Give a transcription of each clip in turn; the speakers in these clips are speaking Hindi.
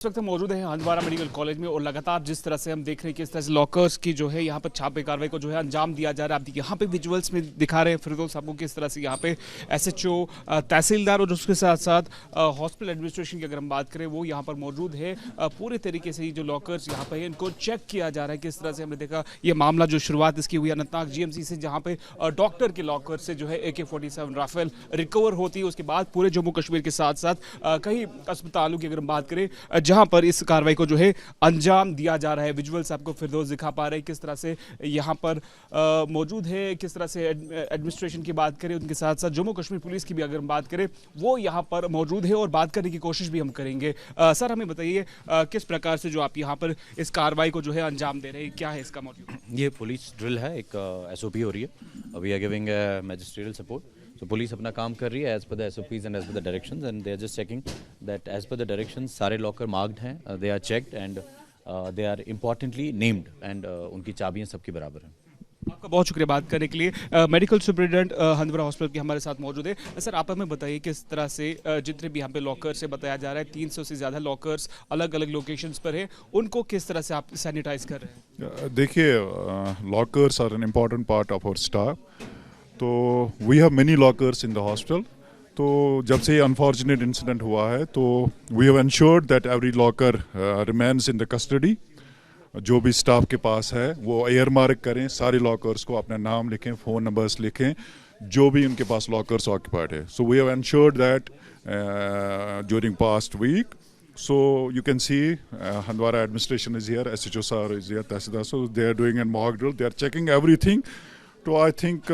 इस वक्त हम मौजूद हैं हंदवाड़ा मेडिकल कॉलेज में और लगातार जिस तरह से हम देख रहे हैं कि इस तरह से लॉकर्स की जो है यहाँ पर छापे कार्रवाई को जो है अंजाम दिया जा रहा है। आप यहाँ पे विजुअल्स में दिखा रहे हैं फिरदौस आपको किस तरह से यहाँ पे एसएचओ तहसीलदार और उसके साथ साथ हॉस्पिटल एडमिनिस्ट्रेशन की अगर हम बात करें वो यहाँ पर मौजूद है। पूरे तरीके से जो लॉकर्स यहाँ पे इनको चेक किया जा रहा है। किस तरह से हमने देखा ये मामला जो शुरुआत इसकी हुई अनंतनाग जीएमसी से, जहाँ पे डॉक्टर के लॉकर से जो है AK-47 राफेल रिकवर होती है। उसके बाद पूरे जम्मू कश्मीर के साथ साथ कई अस्पतालों की अगर हम बात करें जहाँ पर इस कार्रवाई को जो है अंजाम दिया जा रहा है। विजुअल्स आपको फिरदौस दिखा पा रहे हैं किस तरह से यहाँ पर मौजूद है। किस तरह से एडमिनिस्ट्रेशन की बात करें, उनके साथ साथ जम्मू कश्मीर पुलिस की भी अगर हम बात करें वो यहाँ पर मौजूद है और बात करने की कोशिश भी हम करेंगे। सर हमें बताइए किस प्रकार से जो आप यहाँ पर इस कार्रवाई को जो है अंजाम दे रहे हैं, क्या है इसका मौजूद? ये पुलिस ड्रिल है, एक SOP हो रही है। We are giving magisterial support. तो पुलिस अपना काम कर रही है as per the SOPs and as per the directions and they are just checking that as per the directions सारे लॉकर मार्क्ड हैं, they are checked and they are importantly named and उनकी चाबियां सबकी बराबर हैं। आपका बहुत शुक्रिया बात करने के लिए। मेडिकल सुपरिटेंडेंट हंदवाड़ा हॉस्पिटल के हमारे साथ मौजूद है। सर आप हमें बताइए किस तरह से जितने भी यहाँ पे लॉकर से बताया जा रहा है 300 से ज़्यादा लॉकर्स अलग अलग लोकेशंस पर है, उनको किस तरह से आप सैनिटाइज कर रहे हैं? देखिए, lockers are an important part of our staff. तो we have many lockers in the hospital. तो जब से ये अनफॉर्चुनेट इंसिडेंट हुआ है तो we have ensured that every locker remains in the custody. जो भी स्टाफ के पास है वो एयर मार्क करें, सारे लॉकर्स को अपना नाम लिखें, फ़ोन नंबर्स लिखें, जो भी उनके पास लॉकर्स ऑक्यूपाइड है। So we have ensured that during past week. So you can see Handwara administration is here, SHO sir is here, Tahsildar, so they are doing a mock drill, they are checking everything. So I think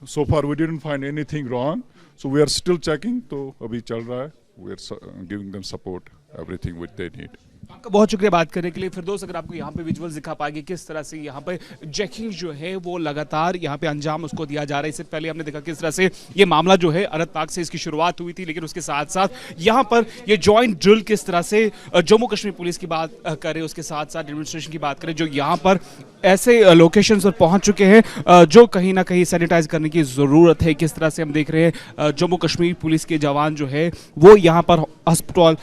so far we didn't find anything wrong, so we are still checking. तो अभी चल रहा है, we are giving them support, everything which they need. आपका बहुत शुक्रिया बात करने के लिए। फिरदौस अगर आपको यहाँ पे विजुअल्स दिखा पाएंगे किस तरह से यहाँ पे चेकिंग जो है वो लगातार यहाँ पे अंजाम उसको दिया जा रहा है। इससे पहले हमने देखा किस तरह से ये मामला जो है अनंतनाग से इसकी शुरुआत हुई थी, लेकिन उसके साथ साथ यहाँ पर ये जॉइंट ड्रिल किस तरह से जम्मू कश्मीर पुलिस की बात करें, उसके साथ साथ एडमिनिस्ट्रेशन की बात करें जो यहाँ पर ऐसे लोकेशन पर पहुँच चुके हैं जो कहीं ना कहीं सैनिटाइज करने की ज़रूरत है। किस तरह से हम देख रहे हैं जम्मू कश्मीर पुलिस के जवान जो है वो यहाँ पर अस्पताल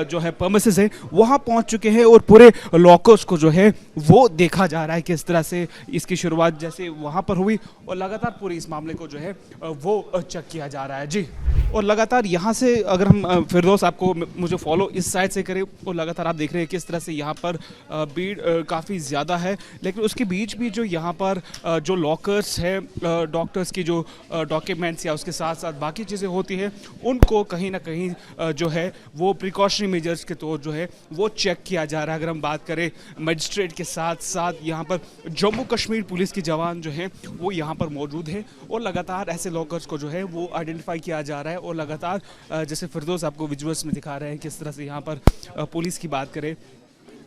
जो है परमिसेस है वहाँ पहुंच चुके हैं और पूरे लॉकर्स को जो है वो देखा जा रहा है किस तरह से इसकी शुरुआत जैसे वहां पर हुई और लगातार पूरे इस मामले को जो है वो चेक किया जा रहा है। जी, और लगातार यहाँ से अगर हम फिरदौस आपको मुझे फॉलो इस साइड से करें और लगातार आप देख रहे हैं किस तरह से यहाँ पर भीड़ काफ़ी ज़्यादा है, लेकिन उसके बीच भी जो यहाँ पर जो लॉकर्स है डॉक्टर्स की जो डॉक्यूमेंट्स या उसके साथ साथ बाकी चीज़ें होती हैं उनको कहीं ना कहीं जो है वो प्रिकॉशनरी मेजर्स के तौर जो है वो चेक किया जा रहा है। अगर हम बात करें मजिस्ट्रेट के साथ साथ यहाँ पर जम्मू कश्मीर पुलिस के जवान जो हैं वो यहाँ पर मौजूद है और लगातार ऐसे लॉकर्स को जो है वो आइडेंटिफाई किया जा रहा है और लगातार जैसे फिरदौस आपको विजुअल्स में दिखा रहे हैं किस तरह से यहाँ पर पुलिस की बात करें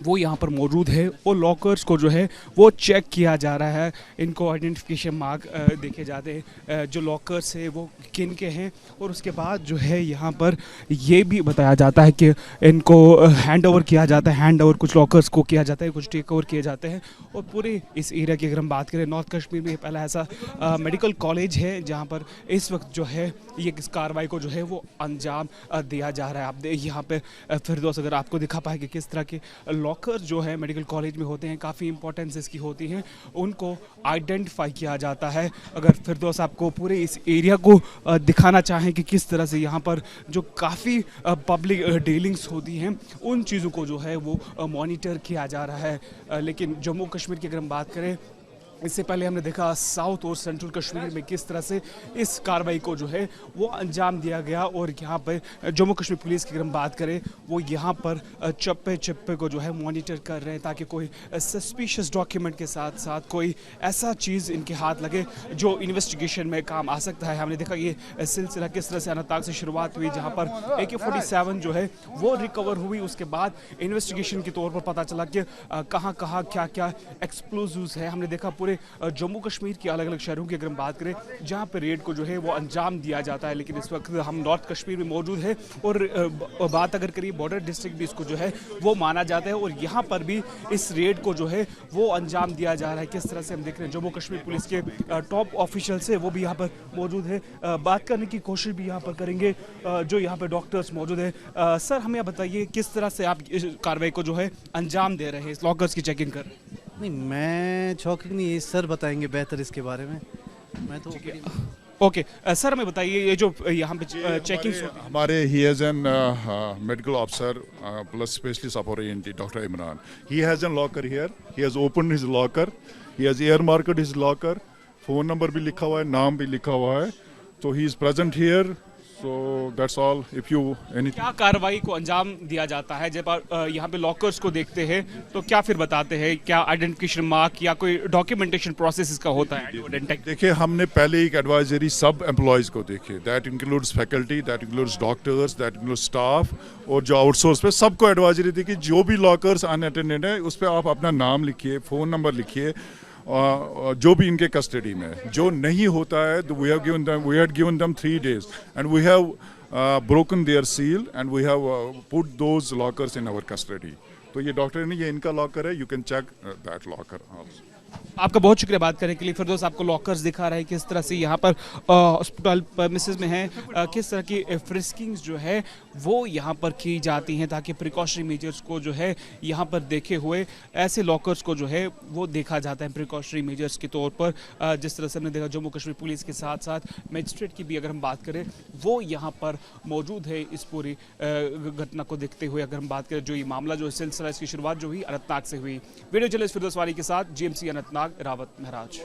वो यहाँ पर मौजूद है और लॉकर्स को जो है वो चेक किया जा रहा है। इनको आइडेंटिफिकेशन मार्क देखे जाते हैं जो लॉकर्स है वो किन के हैं और उसके बाद जो है यहाँ पर ये भी बताया जाता है कि इनको हैंड ओवर किया जाता है। हैंड ओवर कुछ लॉकर्स को किया जाता है, कुछ टेक ओवर किए जाते हैं और पूरे इस एरिया की अगर हम बात करें नॉर्थ कश्मीर में पहला ऐसा मेडिकल कॉलेज है जहाँ पर इस वक्त जो है ये इस कार्रवाई को जो है वो अंजाम दिया जा रहा है। आप यहाँ पे फिरदौस अगर आपको दिखा पाएंगे किस तरह के लॉकर्स जो है मेडिकल कॉलेज में होते हैं, काफ़ी इंपॉर्टेंस इसकी होती है, उनको आइडेंटिफाई किया जाता है। अगर फिरदौस आपको पूरे इस एरिया को दिखाना चाहें कि किस तरह से यहाँ पर जो काफ़ी पब्लिक डीलिंग्स होती हैं उन चीज़ों को जो है वो मॉनिटर किया जा रहा है। लेकिन जम्मू कश्मीर की अगर हम बात करें इससे पहले हमने देखा साउथ और सेंट्रल कश्मीर में किस तरह से इस कार्रवाई को जो है वो अंजाम दिया गया और यहाँ पर जम्मू कश्मीर पुलिस की अगर हम बात करें वो यहाँ पर चप्पे चप्पे को जो है मॉनिटर कर रहे हैं ताकि कोई सस्पिशियस डॉक्यूमेंट के साथ साथ कोई ऐसा चीज़ इनके हाथ लगे जो इन्वेस्टिगेशन में काम आ सकता है। हमने देखा ये सिलसिला किस तरह से अनंतनाग से शुरुआत हुई जहाँ पर AK-47 जो है वो रिकवर हुई। उसके बाद इन्वेस्टिगेशन के तौर पर पता चला कि कहाँ कहाँ क्या क्या एक्सप्लोजिव्स है। हमने देखा पूरे जम्मू कश्मीर के अलग अलग शहरों की अगर हम बात करें जहाँ पे रेड को जो है वो अंजाम दिया जाता है, लेकिन इस वक्त हम नॉर्थ कश्मीर में मौजूद है और बात अगर करिए बॉर्डर डिस्ट्रिक्ट भी इसको जो है वो माना जाता है और यहाँ पर भी इस रेड को जो है वो अंजाम दिया जा रहा है। किस तरह से हम देख रहे हैं जम्मू कश्मीर पुलिस के टॉप ऑफिशियल्स है वो भी यहाँ पर मौजूद है, बात करने की कोशिश भी यहाँ पर करेंगे जो यहाँ पर डॉक्टर्स मौजूद है। सर हमें बताइए किस तरह से आप इस कार्रवाई को जो है अंजाम दे रहे हैं, इस लॉकर्स की चेकिंग कर रहे हैं? नहीं, मैं चौकिंग नहीं, ये सर बताएंगे बेहतर इसके बारे में। मैं तो ओके सर हमें बताइए ये जो यहाँ पे चेकिंग हमारे he has an medical officer plus specialist of ENT doctor Imran, he has an locker here, he has opened his locker, he has air marked his locker, phone number भी लिखा हुआ है, नाम भी लिखा हुआ है, तो he is present here. So that's all. If you any क्या कार्रवाई को अंजाम दिया जाता है जब आप यहाँ पे लॉकर्स को देखते हैं तो क्या फिर बताते हैं, क्या आइडेंटिफिकेशन मार्क या कोई डॉक्यूमेंटेशन प्रोसेस इसका होता है? देखिए, हमने पहले एक एडवाइजरी सब एम्प्लॉयज़ को देखे, that includes faculty, that includes doctors, that includes staff और जो आउटसोर्स पे सबको एडवाइजरी दी कि जो भी लॉकर्स अनअटेंडेड है उस पर आप अपना नाम लिखिए, फ़ोन नंबर लिखिए, जो भी इनके कस्टडी में है। जो नहीं होता है तो we had given them 3 days and we have broken their seal and we have put those lockers in our custody. तो ये डॉक्टर ने, ये इनका लॉकर है, you can check that locker also. आपका बहुत शुक्रिया बात करने के लिए। फिरदौस आपको लॉकर्स दिखा रहे हैं किस तरह से यहाँ पर हॉस्पिटल प्रेमिसेस में हैं, किस तरह की फ्रिस्किंग्स जो है वो यहाँ पर की जाती हैं ताकि प्रिकॉशनरी मेजर्स को जो है यहाँ पर देखे हुए ऐसे लॉकर्स को जो है वो देखा जाता है प्रिकॉशनरी मेजर्स के तौर पर। जिस तरह से हमने देखा जम्मू कश्मीर पुलिस के साथ साथ मजिस्ट्रेट की भी अगर हम बात करें वो यहाँ पर मौजूद है इस पूरी घटना को देखते हुए। अगर हम बात करें जो ये मामला जो सिलसिला इसकी शुरुआत जो हुई अनंतनाग से हुई। वीडियो जर्नलिस्ट फिरदौस वानी के साथ GMC अनंतनाग, रावत महराज।